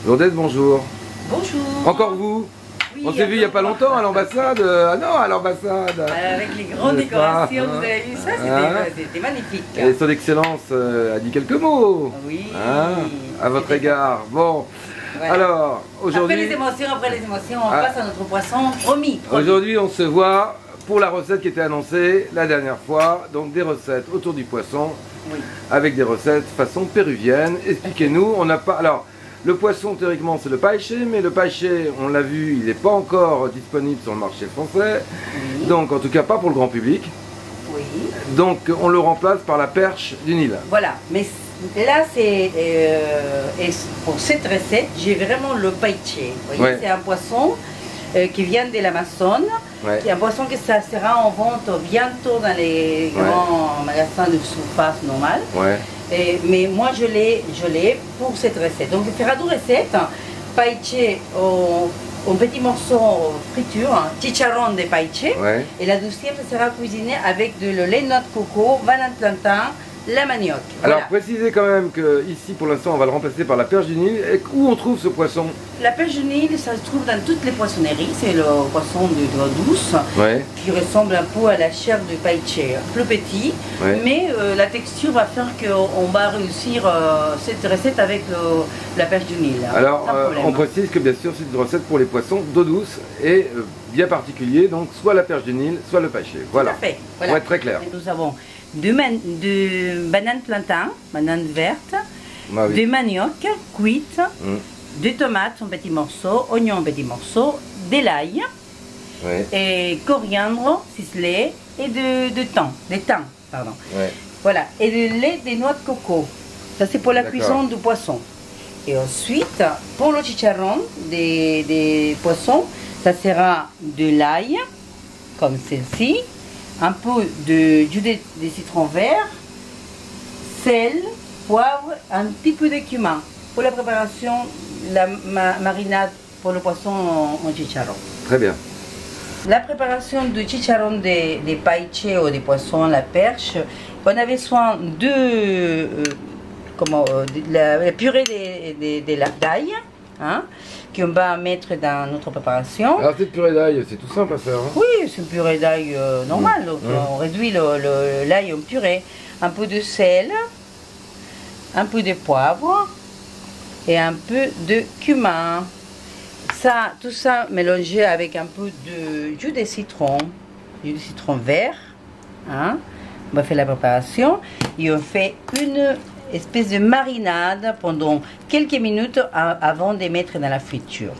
Lourdes, bonjour. Bonjour. Encore vous? Oui, on s'est vu il n'y a pas longtemps à l'ambassade. Ah non, à l'ambassade. Avec les grandes décorations, vous avez vu ça, c'était magnifique. Et son excellence a dit quelques mots. Oui. À votre égard. Bon, voilà. Alors, aujourd'hui... Après les émotions, on passe à notre poisson promis. Aujourd'hui, on se voit pour la recette qui était annoncée la dernière fois. Donc des recettes autour du poisson, oui, avec des recettes façon péruvienne. Expliquez-nous, on n'a pas... Alors, le poisson, théoriquement, c'est le paiche, mais le paiche, on l'a vu, il n'est pas encore disponible sur le marché français. Oui. Donc, en tout cas, pas pour le grand public. Oui. Donc, on le remplace par la perche du Nil. Voilà, mais là, c'est... pour cette recette, j'ai vraiment le paiche. Vous voyez, ouais, c'est un poisson qui vient de l'Amazone. Ouais. C'est un poisson qui ça sera en vente bientôt dans les grands magasins de surface normale. Ouais. Mais moi je l'ai pour cette recette. Donc il fera deux recettes. Paiche en petits morceaux friture, chicharron de paiche. Ouais. Et la deuxième sera cuisinée avec de lait de noix de coco, banane plantain, la manioc. Alors voilà. Précisez quand même que ici pour l'instant on va le remplacer par la perche du Nil. Et où on trouve ce poisson? La perche du Nil, ça se trouve dans toutes les poissonneries. C'est le poisson d'eau douce, ouais, qui ressemble un peu à la chair du paiche, plus petit, ouais, mais la texture va faire qu'on va réussir cette recette avec la perche du Nil. Alors on précise que bien sûr c'est une recette pour les poissons d'eau douce et bien particulier, donc soit la perche du Nil, soit le paiche. Voilà. Tout à fait. Voilà. Pour être très clair. Et nous avons de bananes plantain, bananes vertes, de manioc cuite, de tomates en petits morceaux, oignons en petits morceaux, de l'ail, ouais, et coriandre ciselé et de thym, pardon. Ouais. Voilà, et de lait de noix de coco. Ça c'est pour la cuisson du poisson. Et ensuite, pour le chicharron des poissons, ça sera de l'ail, comme celle-ci, un peu de jus de citron vert, sel, poivre, un petit peu de cumin. Pour la préparation, la marinade pour le poisson en chicharron. Très bien. La préparation du chicharron des paiche ou des poissons, la perche, on avait soin de la purée d'ail, hein, qu'on va mettre dans notre préparation. Alors cette purée d'ail, c'est tout simple à faire, hein? Oui, c'est une purée d'ail normale. Donc on réduit l'ail en purée. Un peu de sel, un peu de poivre et un peu de cumin. Ça, tout ça mélangé avec un peu de jus de citron vert. Hein. On va faire la préparation et on fait une espèce de marinade pendant quelques minutes avant de mettre dans la friture.